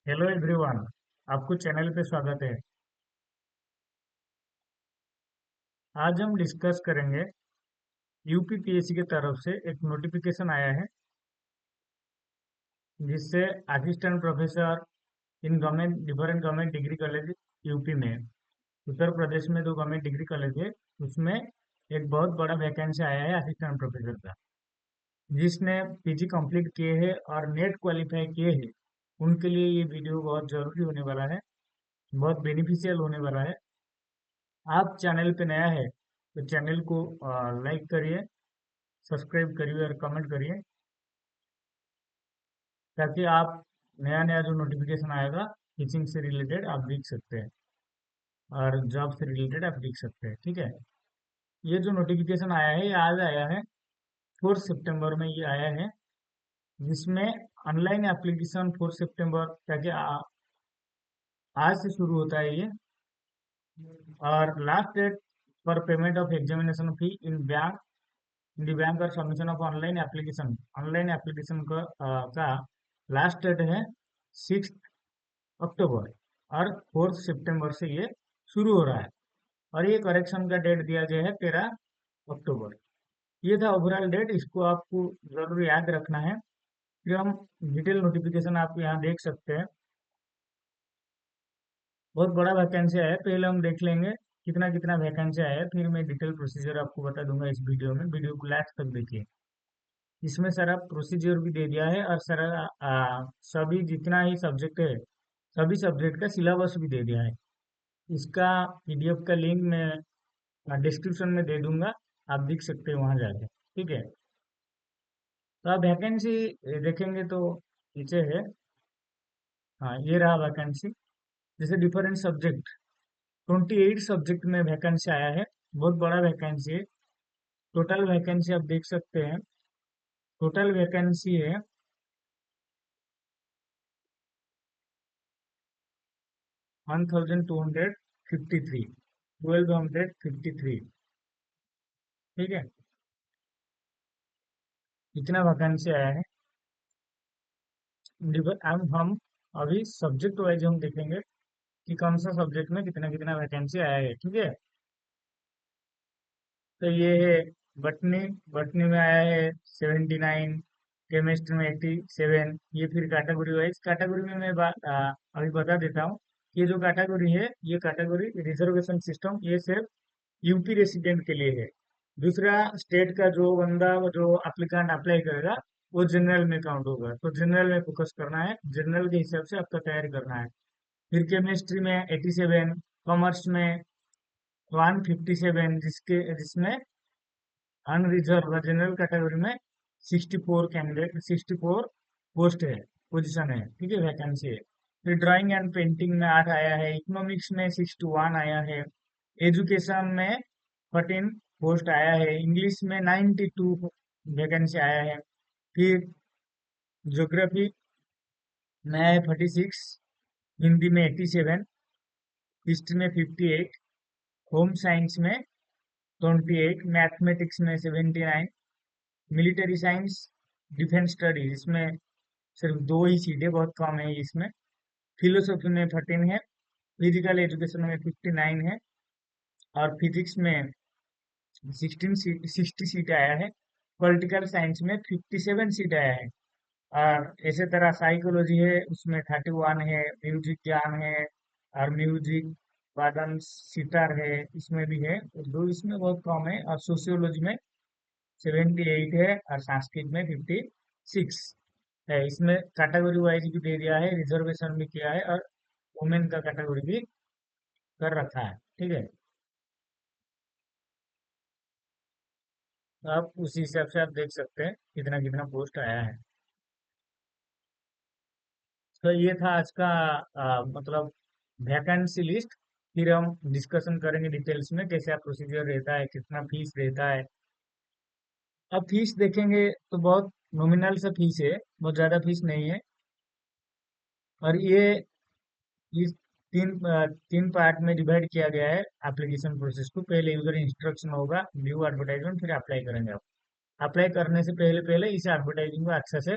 Hello everyone. आपको channel पे स्वागत है। आज हम डिस्कस करेंगे यूपीपीएससी की तरफ से एक नोटिफिकेशन आया है जिससे assistant professor in government different government degree college UP में, उत्तर प्रदेश में दो गवर्नमेंट डिग्री कॉलेज है, उसमें एक बहुत बड़ा वैकेंसी आया है असिस्टेंट प्रोफेसर का। जिसने पीजी कंप्लीट किए हैं और नेट क्वालिफाई किए हैं उनके लिए ये वीडियो बहुत जरूरी होने वाला है, बहुत बेनिफिशियल होने वाला है। आप चैनल पे नया है तो चैनल को लाइक करिए, सब्सक्राइब करिए और कमेंट करिए ताकि आप नया नया जो नोटिफिकेशन आएगा टीचिंग से रिलेटेड आप देख सकते हैं और जॉब से रिलेटेड आप देख सकते हैं। ठीक है। ये जो नोटिफिकेशन आया है ये आज आया है, 4 सितंबर में ये आया है, जिसमें ऑनलाइन एप्लीकेशन 4 सितंबर ताकि आज से शुरू होता है ये। और last date for payment of examination fee in bank the bank और सबमिशन ऑफ ऑनलाइन एप्लीकेशन का लास्ट डेट है 6 अक्टूबर और 4 सितंबर से ये शुरू हो रहा है। और ये करेक्शन का डेट दिया गया है 13 अक्टूबर। ये था ओवरऑल डेट, इसको आपको जरूर याद रखना है। फिर हम डिटेल नोटिफिकेशन आप यहाँ देख सकते हैं। बहुत बड़ा वैकेंसी है, पहले हम देख लेंगे कितना कितना वैकेंसी आया है, फिर मैं डिटेल प्रोसीजर आपको बता दूंगा इस वीडियो में। वीडियो को लास्ट तक देखिए। इसमें सारा प्रोसीजर भी दे दिया है और सारा सभी जितना ही सब्जेक्ट है सभी सब्जेक्ट का सिलेबस भी दे दिया है। इसका पीडीएफ का लिंक मैं डिस्क्रिप्शन में दे दूंगा, आप देख सकते हैं वहां जाके। ठीक है। तो आप वैकेंसी देखेंगे तो नीचे है। हाँ, ये रहा वैकेंसी। जैसे डिफरेंट सब्जेक्ट, 28 सब्जेक्ट में वैकेंसी आया है। बहुत बड़ा वैकेंसी है। टोटल वैकेंसी आप देख सकते हैं। टोटल वैकेंसी है 1253, 1253। ठीक है। इतना वैकेंसी आया है। हम अभी सब्जेक्ट वाइज हम देखेंगे कि कौन सा सब्जेक्ट में कितना कितना वैकेंसी आया है। ठीक है। तो ये है बटनी। बटनी में आया है 79, केमिस्ट्री में 87। ये फिर कैटेगरी वाइज, कैटेगरी में मैं अभी बता देता हूँ। ये जो कैटेगरी है ये कैटेगरी रिजर्वेशन सिस्टम, ये सिर्फ यूपी रेसिडेंट के लिए है। दूसरा स्टेट का जो बंदा जो एप्लीकेंट अप्लाई करेगा वो जनरल में काउंट होगा, तो जनरल में फोकस करना है, जनरल के हिसाब से आपका तैयारी करना है। फिर केमिस्ट्री में 87, कॉमर्स में 157, जिसमें अनरिजर्व जनरल कैटेगरी में 64 पोस्ट है, पोजीशन है। ठीक है, वैकेंसी है। फिर ड्राइंग एंड पेंटिंग में 8 आया है, इकोनॉमिक्स में 61 आया है, एजुकेशन में 14 पोस्ट आया है, इंग्लिश में 92 वैकेंसी आया है। फिर ज्योग्राफी में आया है 46, हिंदी में 87, हिस्ट्री में 58, होम साइंस में 28, मैथमेटिक्स में 79, मिलिट्री साइंस, डिफेंस स्टडीज इसमें सिर्फ दो ही सीटें, बहुत कम है इसमें। फिलोसफी में 13 है, फिजिकल एजुकेशन में 59 है, और फिजिक्स में 60 सीट आया है। पॉलिटिकल साइंस में 57 सीट आया है। और इसी तरह साइकोलॉजी है, उसमें 31 है, म्यूजिक ज्ञान है और म्यूजिक वादन सितार है, इसमें भी है। उर्दू इसमें बहुत कम है। और सोशियोलॉजी में 78 है और संस्कृत में 56 है। इसमें कैटेगरी वाइज भी दे दिया है, रिजर्वेशन भी किया है और वुमेन का कैटेगरी भी कर रखा है। ठीक है। तो आप उसी हिसाब से आप देख सकते हैं कितना कितना पोस्ट आया है। तो ये था आज का मतलब वैकेंसी लिस्ट। फिर हम डिस्कशन करेंगे डिटेल्स में कैसे प्रोसीजर रहता है, कितना फीस रहता है। अब फीस देखेंगे तो बहुत नॉमिनल सा फीस है, बहुत ज़्यादा फीस नहीं है। और ये इस तीन पार्ट में डिवाइड किया गया है एप्लीकेशन प्रोसेस को। पहले यूजर इंस्ट्रक्शन होगा, व्यू एडवर्टाइजमेंट, फिर अप्लाई करेंगे आप। अप्लाई करने से पहले पहले इस एडवर्टाइजिंग को अच्छे से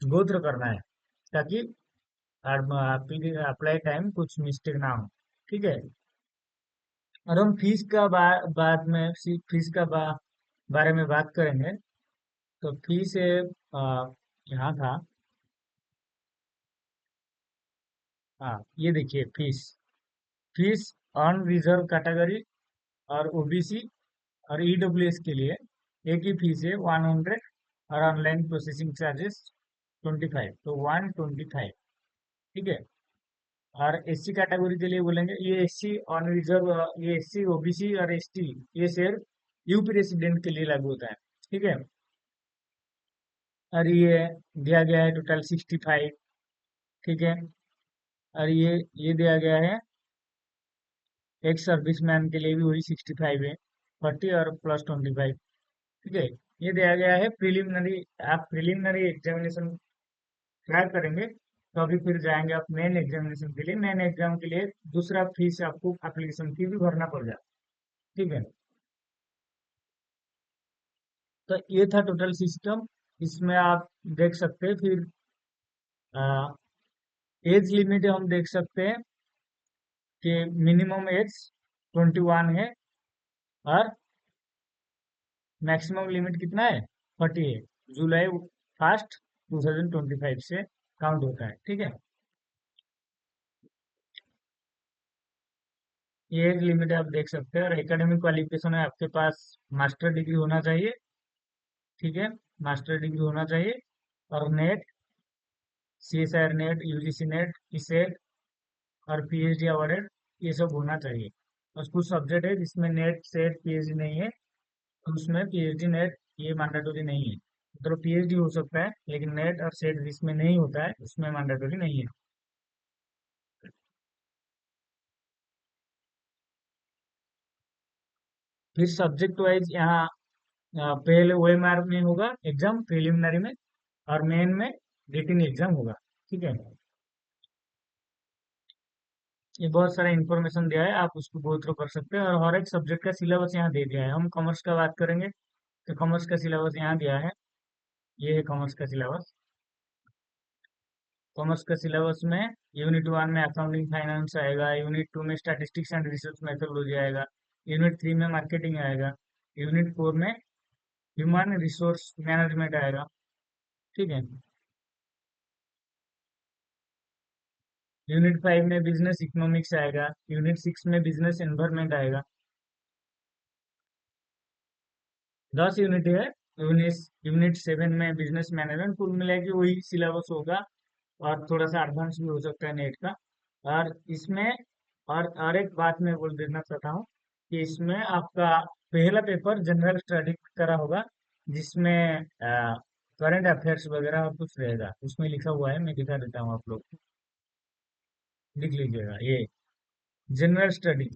गो थ्रू करना है ताकि अप्लाई टाइम कुछ मिस्टेक ना हो। ठीक है। और हम फीस का बाद में फीस का बारे में बात करेंगे। तो फीस यहाँ था। हाँ, ये देखिए fees. Fees on reserve category और ओबीसी और ईडब्ल्यूएस के लिए एक ही फीस है 100। और ऑनलाइन प्रोसेसिंग चार्जेस 25, तो 125। ठीक है। और एससी कैटेगरी के लिए बोलेंगे, ये एससी ऑन रिजर्व, ये एससी ओबीसी और एसटी, ये सिर्फ यूपी रेसिडेंट के लिए लागू होता है। ठीक है। और ये दिया गया है टोटल 65। ठीक है। और ये दिया गया है एक सर्विसमैन के लिए भी वही 65 है, 40 और प्लस 25। ठीक है। ये दिया गया है प्रिलिमिनरी। आप प्रिलिमिनरी एग्जामिनेशन क्रैक करेंगे तो अभी फिर जाएंगे आप मेन एग्जामिनेशन के लिए। मेन एग्जाम के लिए दूसरा फीस आपको एप्लीकेशन फी भी भरना पड़ जाए। ठीक है। तो ये था टोटल सिस्टम। इसमें आप देख सकते हैं फिर एज लिमिट हम देख सकते हैं कि मिनिमम एज 21 है और मैक्सिमम लिमिट कितना है, 40 है। जुलाई 1 2025 से काउंट होता है। ठीक है। ये एज लिमिट आप देख सकते हैं। और एकेडमिक क्वालिफिकेशन है आपके पास मास्टर डिग्री होना चाहिए। ठीक है। मास्टर डिग्री होना चाहिए। और NET, CSR NET, UGC NET, इसेट और पीएचडी अवॉर्डेड, ये सब होना चाहिए। और कुछ सब्जेक्ट है जिसमें नेट सेट पीएचडी नहीं है, तो उसमें पीएचडी नेट ये मैंडेटरी नहीं है। मतलब पीएचडी हो सकता है लेकिन नेट और सेट जिसमें नहीं होता है उसमें मैंडेटरी नहीं है। फिर सब्जेक्ट वाइज यहाँ पहले ओएमआर में होगा एग्जाम प्रिलिमिनरी में, और मेन में रिटन एग्जाम होगा। ठीक है। ये बहुत सारा इन्फॉर्मेशन दिया है, आप उसको गो थ्रू कर सकते हैं। और हर एक सब्जेक्ट का सिलेबस यहाँ दे दिया है। हम कॉमर्स का बात करेंगे तो कॉमर्स का सिलेबस यहाँ दिया है। ये है कॉमर्स का सिलेबस। कॉमर्स का सिलेबस में यूनिट 1 में अकाउंटिंग फाइनेंस आएगा, यूनिट 2 में स्टैटिस्टिक्स एंड रिसर्च मेथोडोलॉजी आएगा, यूनिट 3 में मार्केटिंग आएगा, यूनिट 4 में ह्यूमन रिसोर्स मैनेजमेंट आएगा। ठीक है। यूनिट 5 में बिजनेस इकोनॉमिक्स आएगा, यूनिट 6 में बिजनेस एनवायरनमेंट आएगा। 10 यूनिट है। यूनिट 7 में बिजनेस मैनेजमेंट, कुल मिला के वही सिलेबस होगा। और थोड़ा सा एडवांस भी हो सकता है नेट का। और इसमें और एक बात मैं बोल देना चाहता हूँ कि इसमें आपका पहला पेपर जनरल स्टडी करा होगा, जिसमें करंट अफेयर्स वगैरह और कुछ रहेगा। उसमें लिखा हुआ है, मैं दिखा देता हूँ आप लोग को। लिख लीजिएगा ये जनरल स्टडी,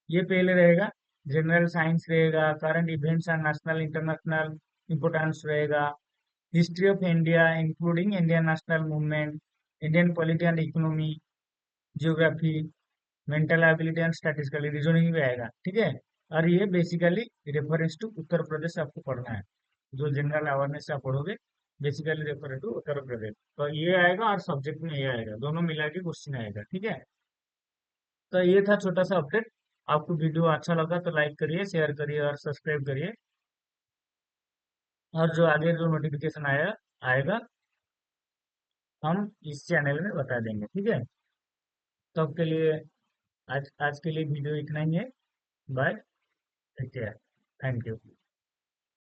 ये पहले रहेगा। जनरल साइंस रहेगा, current events and national international importance रहेगा, history of India including Indian national movement, Indian polity and economy, geography, mental ability and statistical reasoning भी आएगा। ठीक है। और ये basically reference to Uttar Pradesh आपको पढ़ना है। जो जनरल अवेयरनेस आप पढ़ोगे, basically refer to Uttar Pradesh, तो ये आएगा। और सब्जेक्ट में ये आएगा, दोनों मिला के क्वेश्चन आएगा। ठीक है। तो ये था छोटा सा अपडेट। आपको वीडियो अच्छा लगा तो लाइक करिए, शेयर करिए और सब्सक्राइब करिए। और जो आगे जो नोटिफिकेशन आएगा हम इस चैनल में बता देंगे। ठीक है। तब के लिए आज आज के लिए वीडियो इतना ही है। Bye. Take care. Thank you.